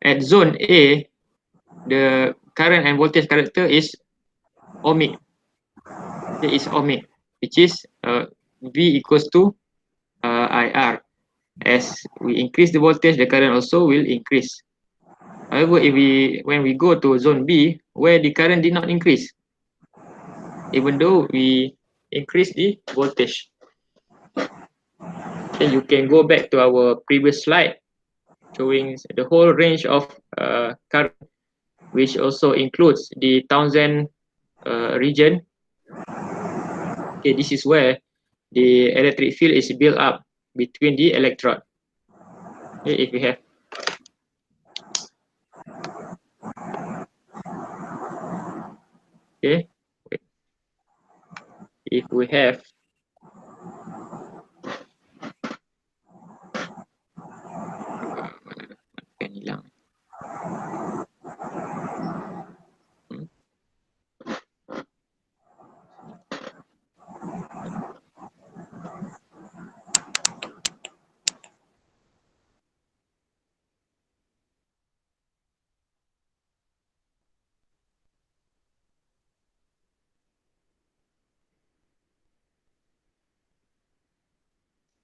at zone A, the current and voltage character is ohmic. It is ohmic, which is V equals to IR. As we increase the voltage, the current also will increase. However, when we go to zone B, where the current did not increase, even though we increase the voltage. Then you can go back to our previous slide showing the whole range of current, which also includes the Townsend region. Okay, this is where the electric field is built up between the electrode. Okay, if we have if we have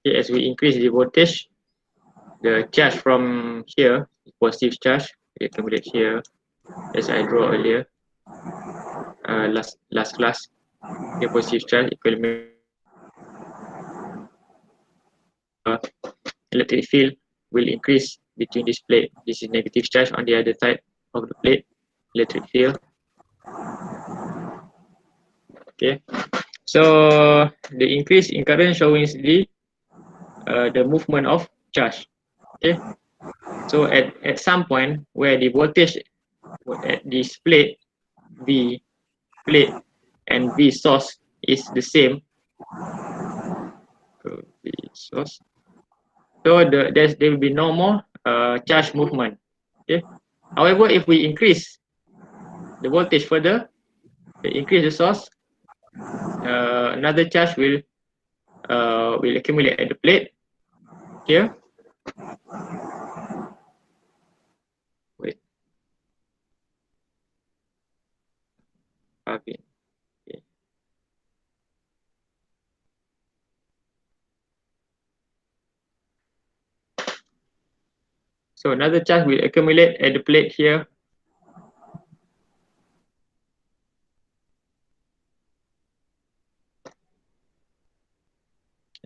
okay, as we increase the voltage, the charge from here, positive charge, we accumulate here, as I draw earlier, last class. The positive charge equal electric field will increase between this plate. This is negative charge on the other side of the plate, electric field. Okay, so the increase in current showing the movement of charge. Okay, so at some point where the voltage at this plate V plate and V source is the same, V source, so there will be no more charge movement. Okay, however, if we increase the voltage further, increase the source, another charge will accumulate at the plate here. Wait. Okay. So another charge will accumulate at the plate here.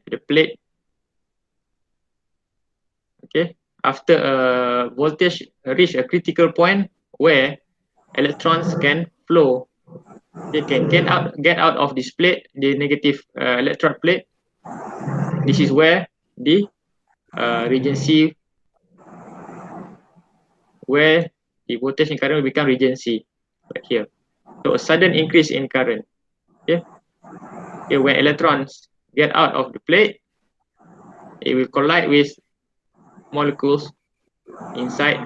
The plate. Okay. After a voltage reach a critical point where electrons can flow, they can get out of this plate, the negative electrode plate. This is where the region C, where the voltage and current will become region C, right here. So a sudden increase in current. Okay. Okay, when electrons get out of the plate, it will collide with molecules inside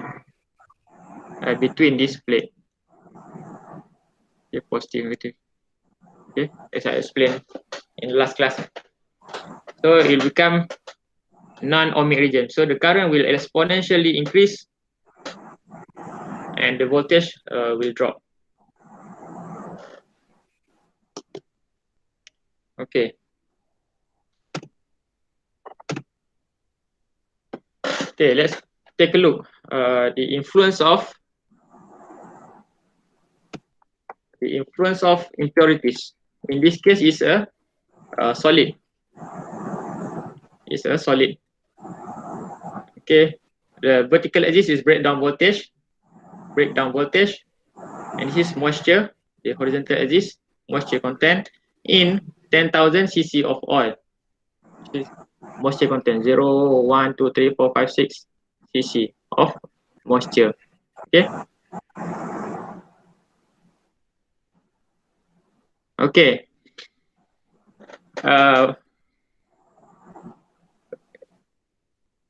between this plate. Okay, positive, negative. Okay, as I explained in the last class. So it will become non-ohmic region. So the current will exponentially increase and the voltage will drop. Okay. Okay, let's take a look. The influence of impurities. In this case, is a solid. It's a solid. Okay, the vertical axis is breakdown voltage, and this is moisture. The horizontal axis, moisture content in 10,000 cc of oil. Moisture content 0, 1, 2, 3, 4, 5, 6 cc of moisture. Okay. Okay.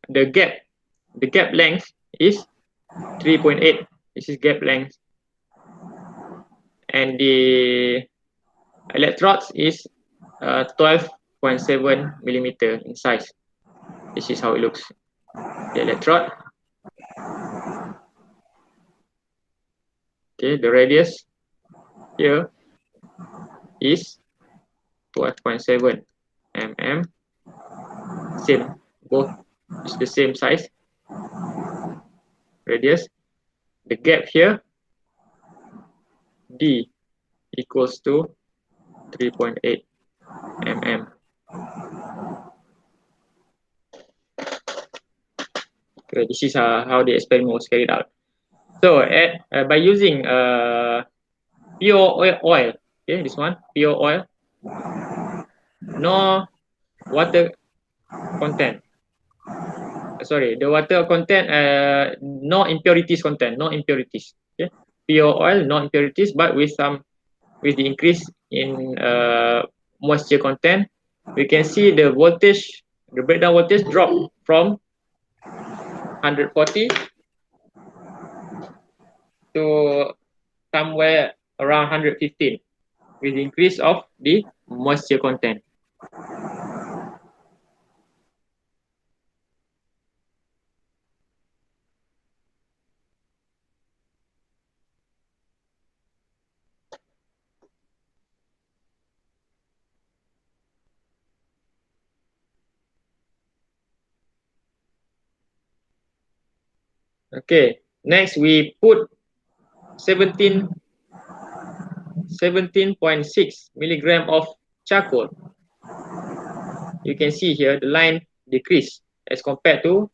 The gap length is 3.8. This is gap length, and the electrodes is 12.7 millimeter in size. This is how it looks. The electrode Okay, the radius here is 12.7 mm. Same, both is the same size radius. The gap here D equals to 3.8 mm. Okay, this is how the experiment was carried out. So by using pure oil, okay, this one pure oil, no water content. Sorry, the water content, no impurities content, no impurities. Okay, pure oil, no impurities, but with the increase in moisture content, we can see the voltage, the breakdown voltage drop from 140 to somewhere around 115 with the increase of the moisture content. Okay, next we put 17.6 milligram of charcoal. You can see here the line decrease as compared to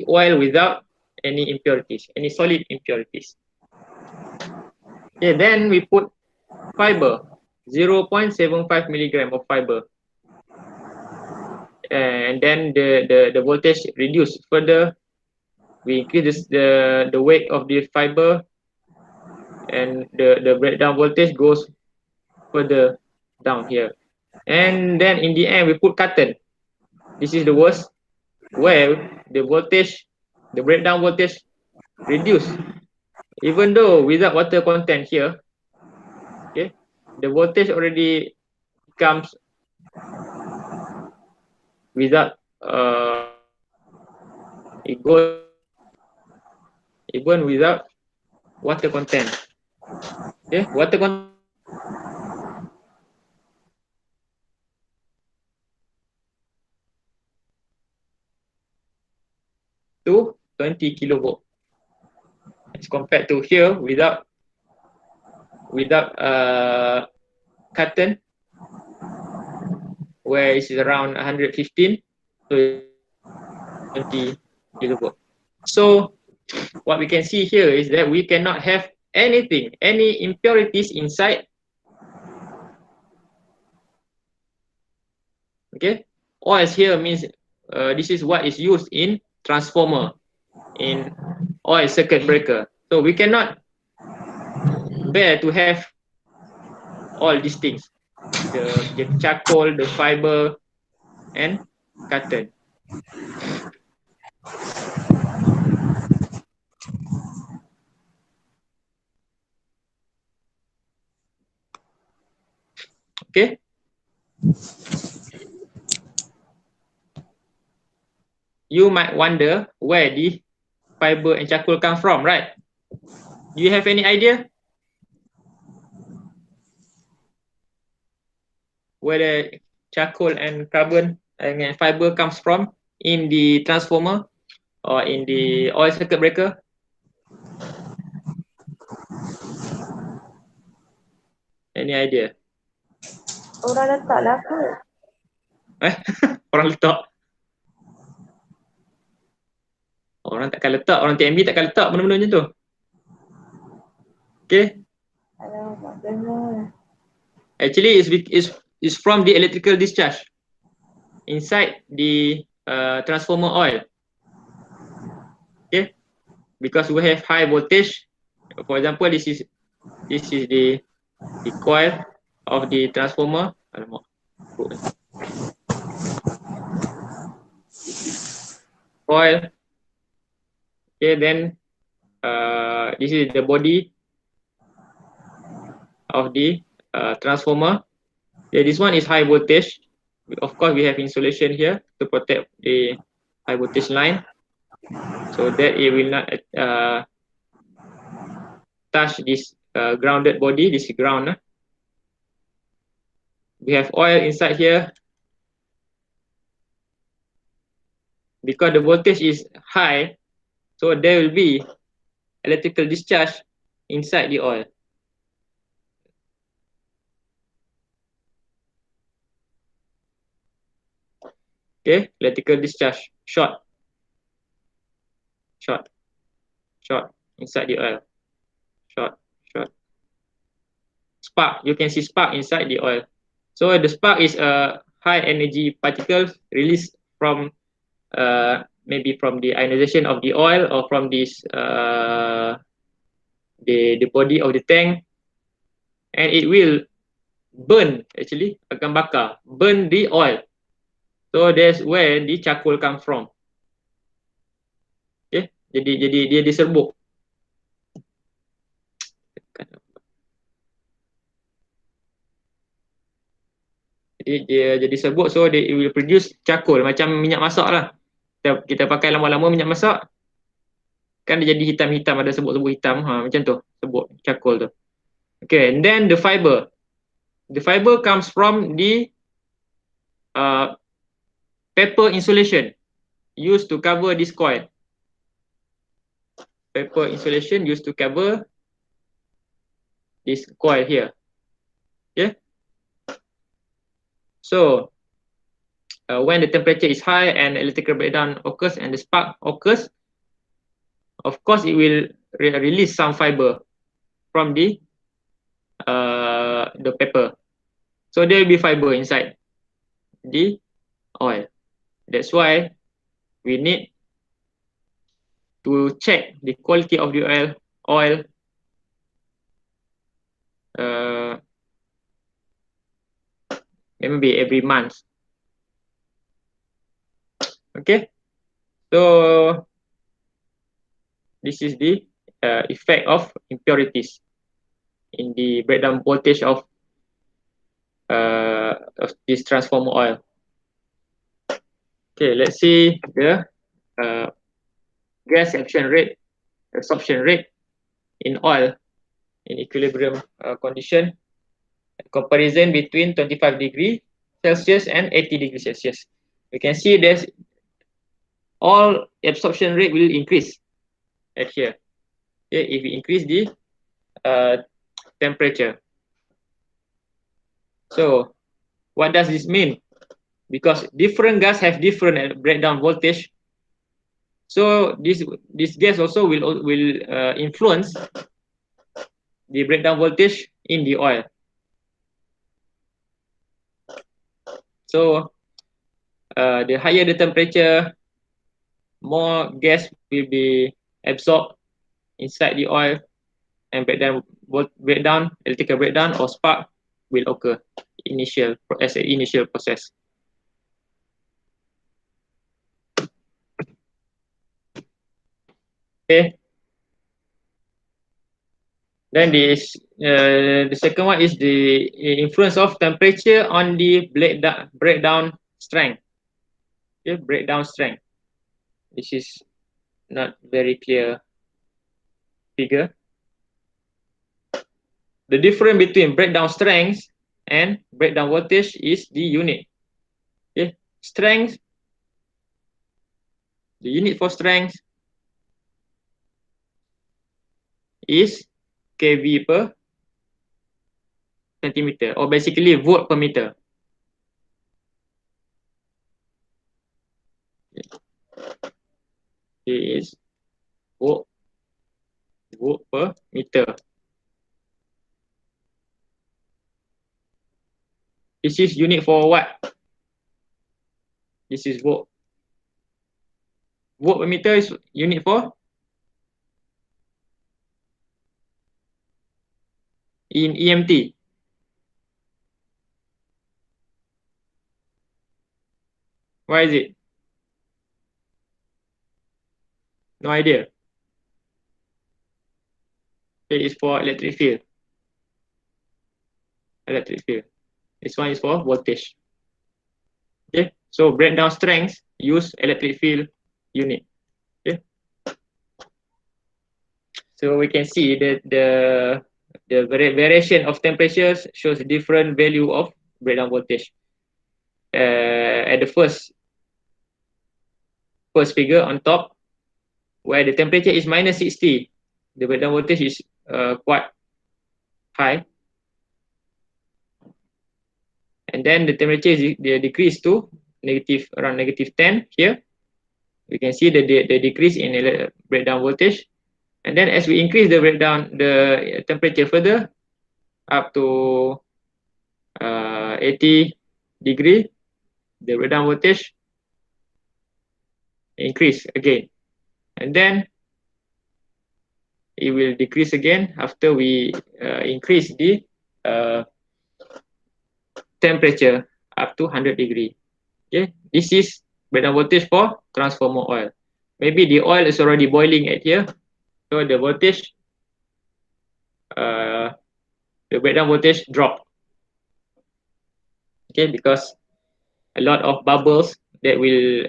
oil without any impurities, any solid impurities. Okay, then we put fiber, 0.75 milligram of fiber, and then the voltage reduced further. We increase the weight of the fiber, and the breakdown voltage goes further down here. And then in the end, we put cotton. This is the worst, where the voltage, the breakdown voltage reduced, even though without water content here. Okay, the voltage already comes without it goes even without water content. Okay, water content to 20 kilovolt as compared to here without cotton, where it's around 115 to 20 kilovolt. So what we can see here is that we cannot have anything, any impurities inside. Okay, oils here means this is what is used in transformer, in oil circuit breaker. So we cannot bear to have all these things, the charcoal, the fiber, and cotton. Okay, you might wonder where the fiber and charcoal come from, right? Do you have any idea where the charcoal and carbon and fiber comes from in the transformer or in the oil circuit breaker? Any idea? Orang letak lah kot. Orang letak. Orang takkan letak, orang TMB takkan letak benda-benda macam tu. Okay. Alamak, benar. Actually, it's from the electrical discharge inside the transformer oil. Okay, because we have high voltage. For example, this is the coil of the transformer. Coil. Okay, then this is the body of the transformer. Yeah, this one is high voltage. Of course, we have insulation here to protect the high voltage line, so that it will not touch this grounded body, this ground. We have oil inside here. Because the voltage is high, so there will be electrical discharge inside the oil. Okay, electrical discharge, short inside the oil, short. Spark, you can see spark inside the oil. So the spark is a high energy particles released from maybe from the ionization of the oil or from this the body of the tank, and it will burn, actually akan bakar, burn the oil. So that's where the charcoal come from. Okay, jadi dia diserbuk. Dia jadi serbuk, so it will produce charcoal, macam minyak masak lah. Kita pakai lama-lama minyak masak, kan dia jadi hitam-hitam, ada serbuk-serbuk hitam, macam tu, serbuk charcoal tu. Okay, and then the fiber comes from the paper insulation used to cover this coil. Paper insulation used to cover this coil here. Okay. So when the temperature is high and electrical breakdown occurs and the spark occurs, of course it will release some fiber from the paper. So there will be fiber inside the oil. That's why we need to check the quality of the oil maybe every month. Okay, so this is the effect of impurities in the breakdown voltage of this transformer oil. Okay, let's see the gas absorption rate in oil in equilibrium condition. Comparison between 25 degrees Celsius and 80 degrees Celsius. We can see there's all absorption rate will increase at here. Okay, if we increase the temperature. So what does this mean? Because different gas have different breakdown voltage. So this gas also will influence the breakdown voltage in the oil. So the higher the temperature, more gas will be absorbed inside the oil, and electrical breakdown or spark will occur as an initial process. Okay. Then the second one is the influence of temperature on the breakdown strength. Okay, breakdown strength. This is not very clear figure. The difference between breakdown strength and breakdown voltage is the unit. Okay, strength. The unit for strength is kV per centimeter, or basically volt per meter. It is volt per meter. This is unit for what? This is volt. Volt per meter is unit for in EMT. Why is it? No idea. It is for electric field. This one is for voltage. Okay, so breakdown strength use electric field unit. Okay, So we can see that the variation of temperatures shows different value of breakdown voltage. At the first figure on top, where the temperature is minus 60, the breakdown voltage is quite high. And then the temperature is decreased to around negative 10 here. We can see the decrease in breakdown voltage. And then as we increase the temperature further up to 80 degree, the breakdown voltage increase again. And then it will decrease again after we increase the temperature up to 100 degree. Okay, this is breakdown voltage for transformer oil. Maybe the oil is already boiling at here, so the voltage, the breakdown voltage drop. Okay, because a lot of bubbles that will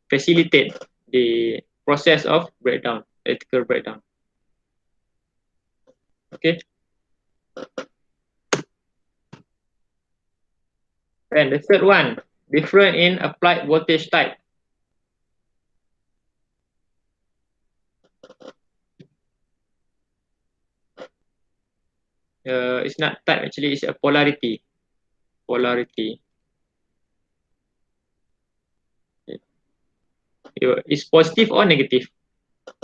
facilitate the process of breakdown, electrical breakdown. Okay. And the third one, different in applied voltage type. It's not type, actually it's a polarity. Polarity. Is positive or negative.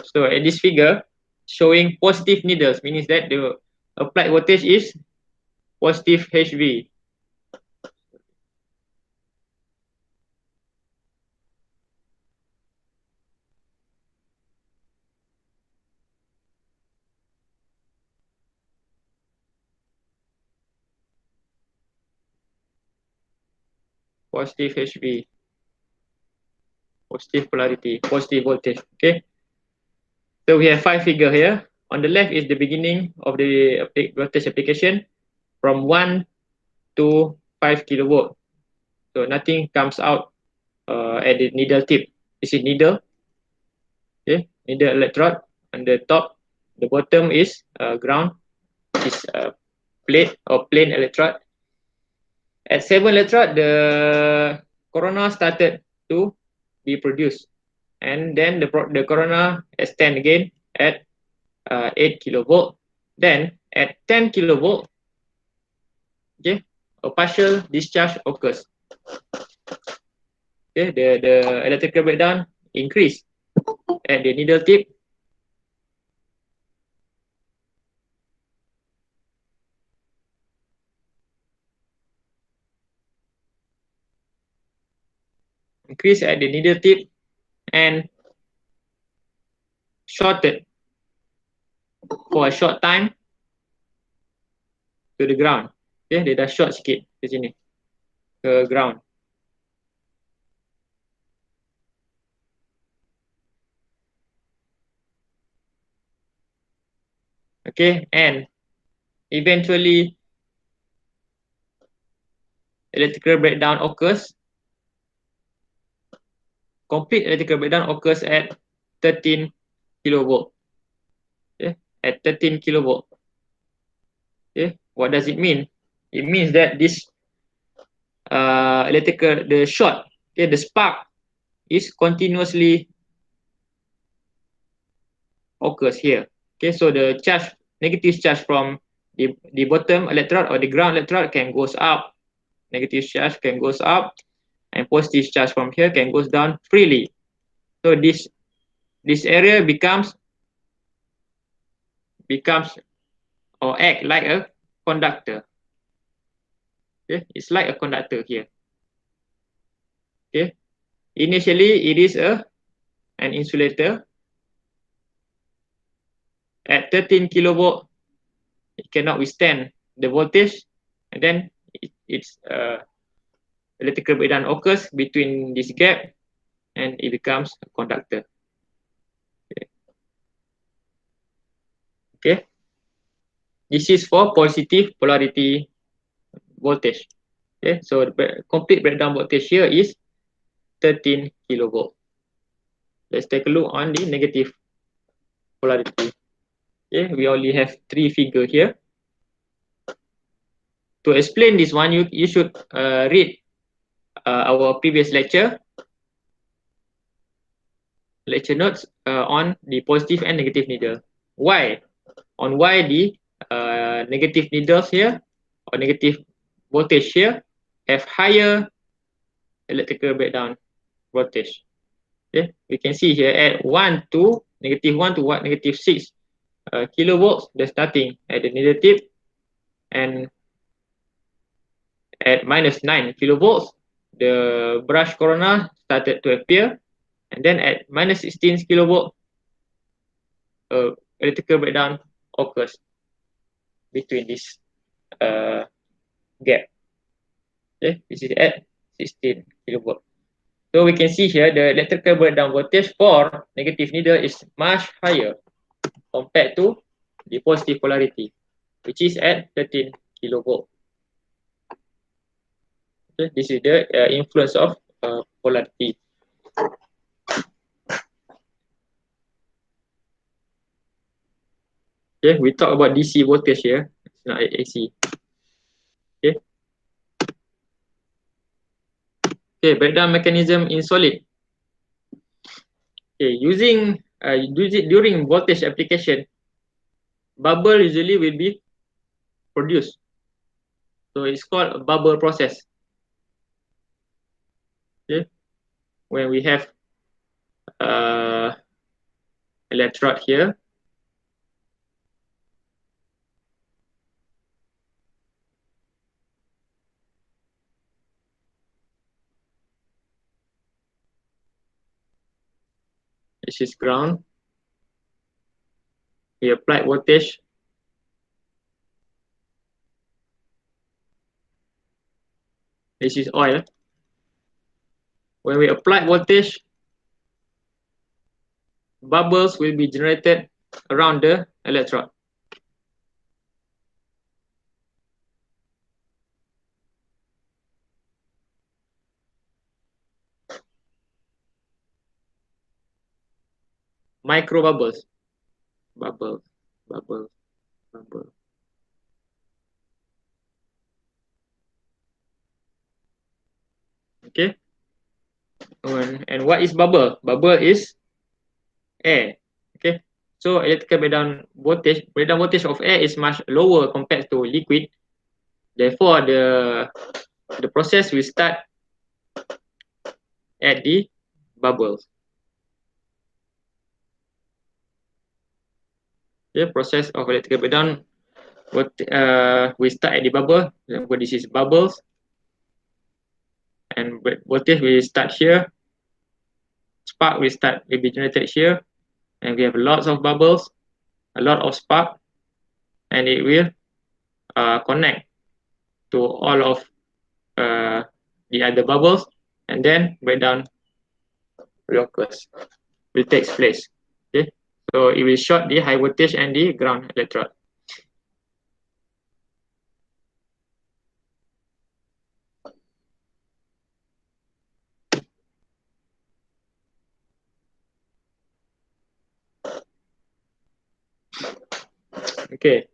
So at this figure, showing positive needles means that the applied voltage is positive HV. Positive HV. Positive polarity, positive voltage. Okay. So we have 5 figures here. On the left is the beginning of the voltage application from 1 to 5 kilovolt. So nothing comes out at the needle tip. This is needle. Okay, needle electrode. On the top, the bottom is ground. This is plate or plain electrode. At 7 electrode, the corona started to be produced, and then the corona extend again at 8 kilovolt. Then at 10 kilovolt, okay, a partial discharge occurs. Okay, the electrical breakdown increase at the needle tip. Increase at the needle tip and shorted for a short time to the ground. Okay, dia dah short sikit ke sini ke ground. Okay, and eventually electrical breakdown occurs. Complete electrical breakdown occurs at 13 kilovolt. Okay, at 13 kilovolt. Okay, what does it mean? It means that this the short, okay, the spark is continuously occurs here. Okay, so the charge, negative charge from the bottom electrode or the ground electrode can goes up, negative charge can goes up, and positive charge from here can goes down freely. So this area becomes or act like a conductor. Okay, it's like a conductor here. Okay, initially it is an insulator. At 13 kilovolt, it cannot withstand the voltage, and then its electrical breakdown occurs between this gap, and it becomes a conductor. Okay, this is for positive polarity voltage. Okay, so the complete breakdown voltage here is 13 kilovolt. Let's take a look on the negative polarity. Okay, we only have 3 figures here. To explain this one, you should read our previous lecture notes on the positive and negative needle. Why? On why the negative needles here or negative voltage here have higher electrical breakdown voltage. Okay, we can see here at 1 to -1 to what -6 kilovolts, there's nothing at the needle tip, and at -9 kilovolts, the brush corona started to appear, and then at -16 kilovolt, electrical breakdown occurs between this gap. Okay, this is at 16 kilovolt. So we can see here the electrical breakdown voltage for negative needle is much higher compared to the positive polarity, which is at 13 kilovolt. Okay, this is the influence of polarity. Okay, we talk about DC voltage here, it's not AC. Okay. Okay, breakdown mechanism in solid. Okay, using during voltage application, bubble usually will be produced. So it's called a bubble process. Okay, when we have electrode here, this is ground. We apply voltage. This is oil. When we apply voltage, bubbles will be generated around the electrode. Micro bubbles. Bubble, bubble, bubble. Okay. And what is bubble? Bubble is air. Okay. So electrical breakdown voltage of air is much lower compared to liquid. Therefore, the process will start at the bubbles. The process of electrical breakdown we start at the bubble. Example, this is bubbles, and voltage will start here. Spark will be generated here, and we have lots of bubbles, a lot of spark, and it will connect to all of the other bubbles, and then breakdown will takes place. Okay, so it will short the high voltage and the ground electrode. Okay.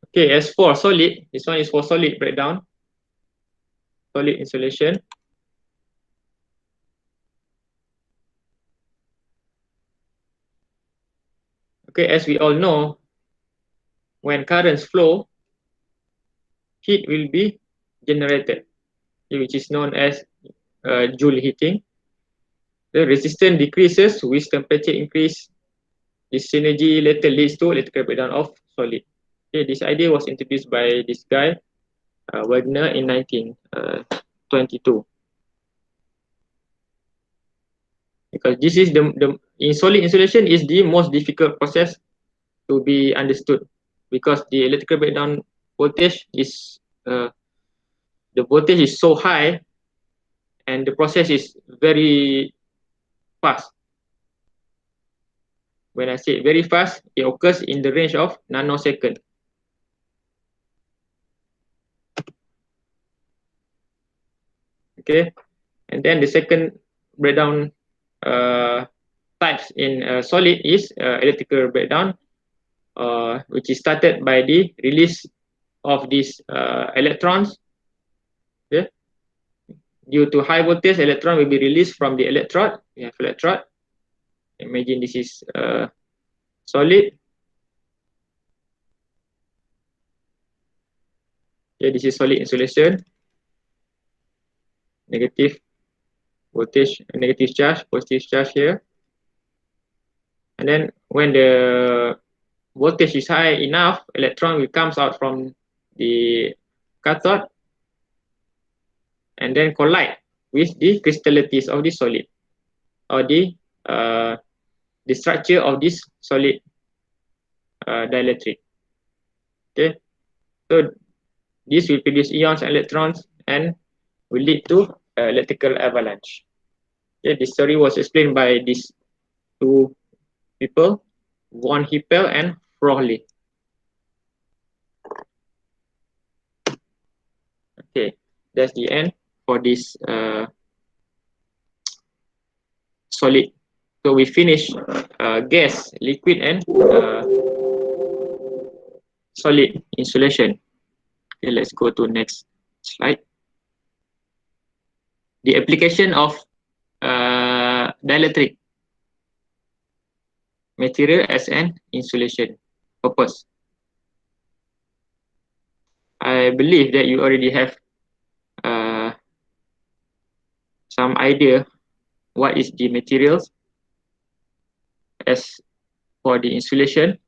Okay, as for solid, this one is for solid breakdown, solid insulation. Okay, as we all know, when currents flow, heat will be generated, which is known as Joule heating. The resistance decreases with temperature increase. This synergy later leads to electrical breakdown of solid. Okay, this idea was introduced by this guy, Wagner, in 1922. Because this is in solid insulation is the most difficult process to be understood, because the electrical breakdown voltage is the voltage is so high, and the process is very fast. When I say very fast, it occurs in the range of nanosecond. Okay, And then the second breakdown types in solid is electrical breakdown, which is started by the release of these electrons. Okay. Due to high voltage, electron will be released from the electrode. We have electrode. Imagine this is solid. Okay, this is solid insulation. Negative voltage, negative charge, positive charge here. And then when the voltage is high enough, electron will comes out from the cathode and then collide with the crystallities of the solid, or the structure of this solid dielectric. Okay, so this will produce ions and electrons and will lead to electrical avalanche. Okay, this story was explained by these two people, von Hippel and Frohle. Okay, that's the end for this solid. So we finish gas, liquid, and solid insulation. Okay, let's go to next slide. The application of dielectric material as an insulation purpose. I believe that you already have some idea what is the materials as for the insulation.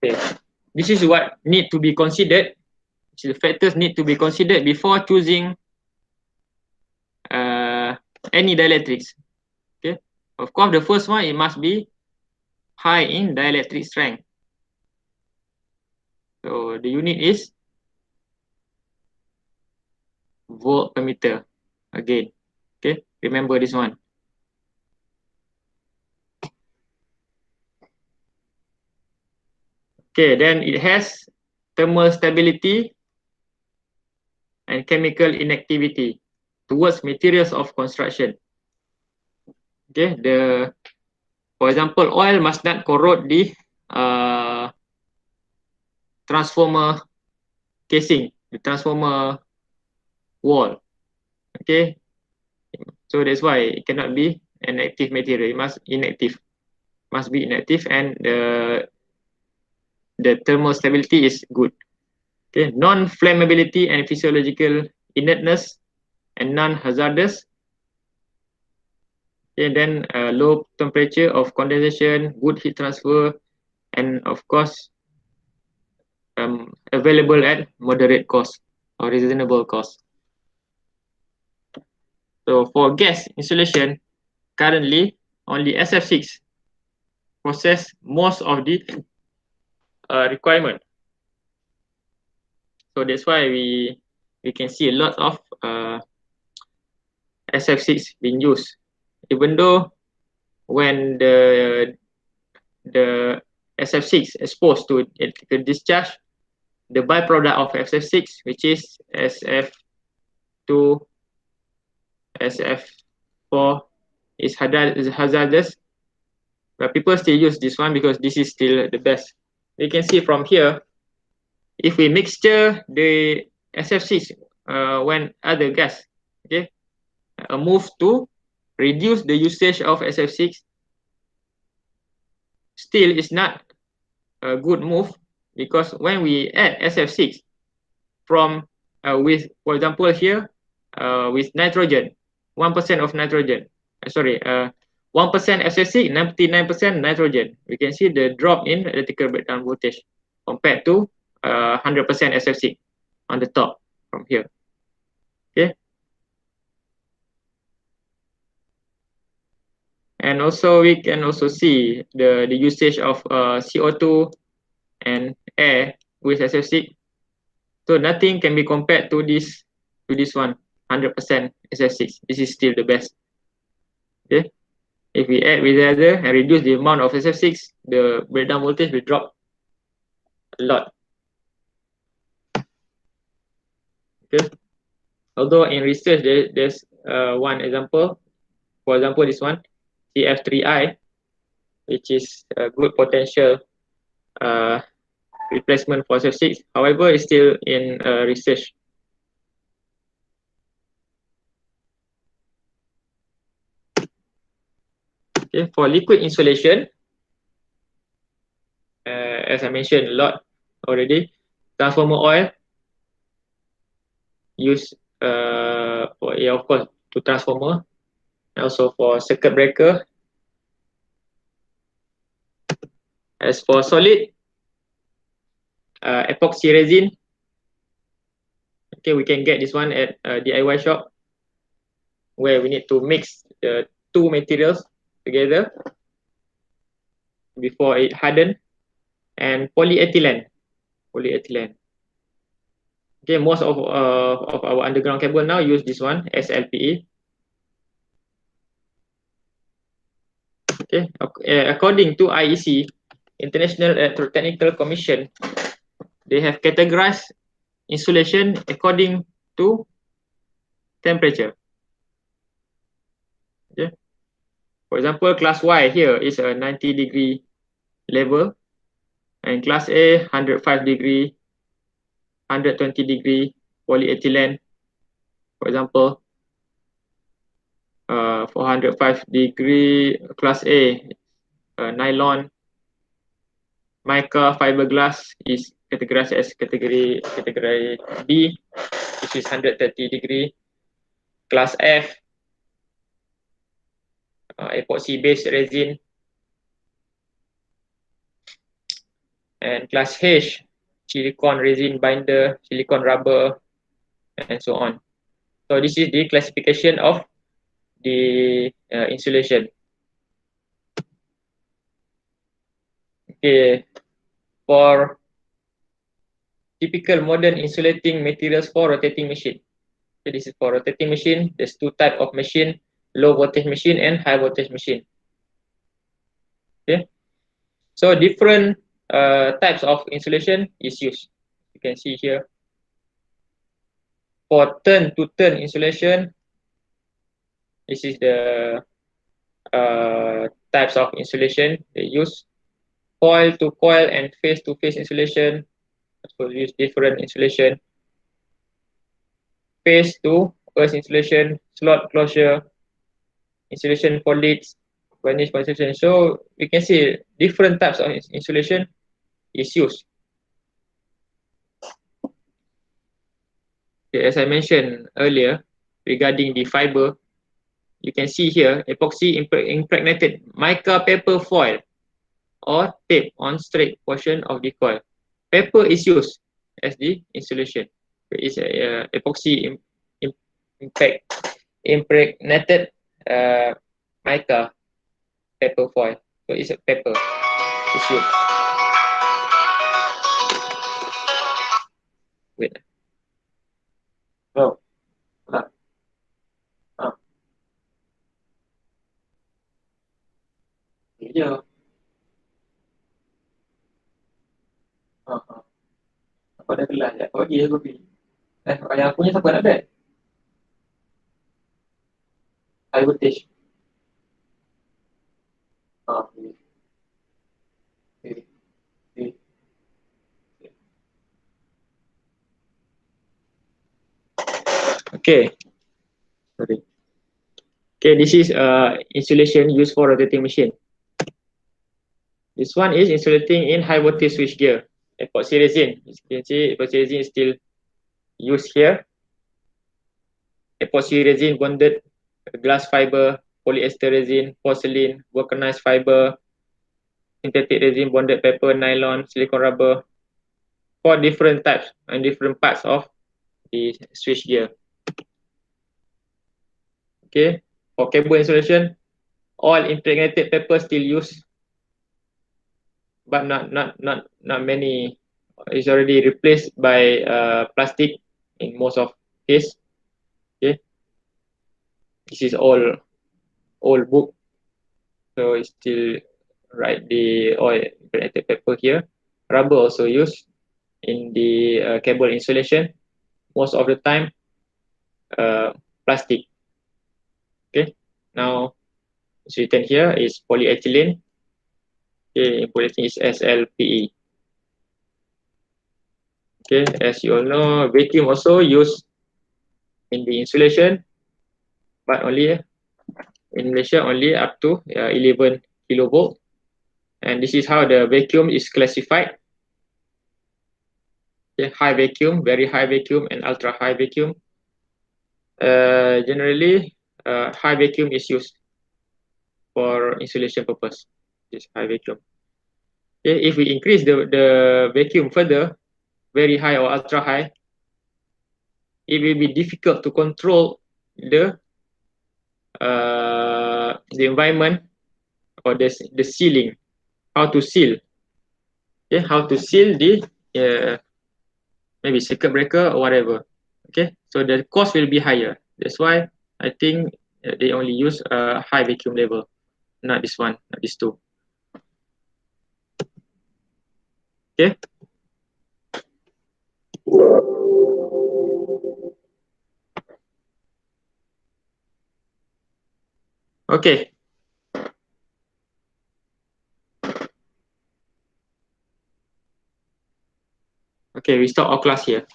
Okay, this is what need to be considered. The factors need to be considered before choosing any dielectrics. Okay, of course, the first one, it must be high in dielectric strength. So the unit is volt per meter. Again, okay, remember this one. Okay, then it has thermal stability and chemical inactivity towards materials of construction. Okay, for example, oil must not corrode the transformer casing, the transformer wall. Okay, so that's why it cannot be an active material. It must be inactive, and the thermal stability is good. Okay, non-flammability and physiological inertness and non-hazardous. Okay, then low temperature of condensation, good heat transfer, and of course available at moderate cost or reasonable cost. So for gas insulation, currently only SF6 possess most of the requirement. So that's why we can see a lot of SF6 being used, even though when the SF6 exposed to electrical discharge, the byproduct of SF6, which is SF2, SF4, is hazardous, but people still use this one because this is still the best. You can see from here, if we mixture the SF6 when other gas, okay, a move to reduce the usage of SF6 still is not a good move, because when we add SF6 from with, for example, here with nitrogen, 1% of nitrogen, 1% SF6, 99% nitrogen, we can see the drop in electrical breakdown voltage compared to 100% SF6 on the top from here. Okay. And also we can also see the usage of CO2 and air with SF6. So nothing can be compared to this one, 100% SF6. This is still the best. Okay. If we add with the other and reduce the amount of SF6, the breakdown voltage will drop a lot. Okay. Although in research there's one example. For example, this one, CF3I, which is a good potential replacement for SF6. However, it's still in research. Okay, for liquid insulation, as I mentioned a lot already, transformer oil used for, yeah, of course, to transformer, and also for circuit breaker. As for solid, epoxy resin. Okay, we can get this one at DIY shop, where we need to mix the two materials together before it harden. And polyethylene. Okay, most of our underground cable now use this one, SLPE. Okay, according to IEC, International Electrotechnical Commission, they have categorized insulation according to temperature. Okay. For example, class Y here is a 90-degree level, and class A 105-degree, 120-degree polyethylene. For example, 405-degree class A, nylon. Mica fiberglass is categorized as category B, which is 130-degree. Class F, epoxy-based resin. And class H, silicone resin binder, silicone rubber, and so on. So this is the classification of the insulation. Okay, for typical modern insulating materials for rotating machine. So this is for rotating machine. There's two types of machine: low voltage machine and high voltage machine. Okay, so different types of insulation is used. You can see here. For turn-to-turn insulation, this is the types of insulation they use. Coil-to-coil and face-to-face insulation. So use different insulation. Face-to-earth insulation, slot closure, insulation for leads, varnish insulation. So we can see different types of insulation is used. Okay, as I mentioned earlier, regarding the fiber, you can see here epoxy impregnated mica paper foil or tape on straight portion of the coil. Paper is used as the insulation. It's epoxy impregnated mica paper foil. So it's a paper. It's used. Wait. Oh. Yeah. Apa dah kelas ya? Oh iya kopi. Yang punya siapa nak bet? High voltage. Okay. Okay. Okay. Okay. Sorry. Okay, this is insulation used for rotating machine. This one is insulating in high voltage switchgear. Epoxy resin. As you can see, epoxy resin is still used here. Epoxy resin bonded glass fiber, polyester resin, porcelain, vulcanized fiber, synthetic resin, bonded paper, nylon, silicone rubber, for different types and different parts of the switchgear. Okay, for cable insulation, All impregnated paper still used, but not many. It's already replaced by plastic in most of case. Okay, this is all old book, so it's still write the oil impregnated paper here. Rubber also used in the cable insulation. Most of the time, plastic. Okay, now it's written here is polyethylene. Okay, polyethylene is SLPE. Okay, as you all know, vacuum also used in the insulation, but only in Malaysia only up to 11 kilovolt. And this is how the vacuum is classified. Okay, high vacuum, very high vacuum, and ultra high vacuum. Generally, high vacuum is used for insulation purpose. This high vacuum. Okay, if we increase the vacuum further, very high or ultra high, it will be difficult to control the environment or the sealing. How to seal? Okay, how to seal the maybe circuit breaker or whatever. Okay, so the cost will be higher. That's why I think they only use a high vacuum level, not this one, not these two. Okay. Okay. Okay, we stop our class here.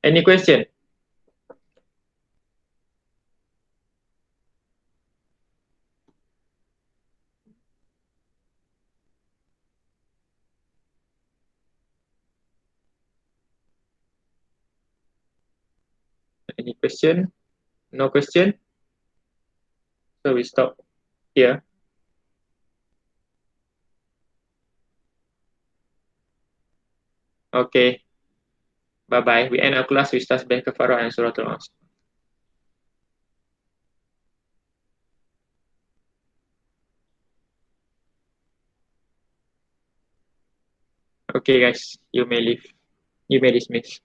Any question? Any question? No question? So we stop here. Okay. Bye-bye. We end our class with Tasbih Kafarah and Surah Al-Asr. Okay, guys. You may leave. You may dismiss.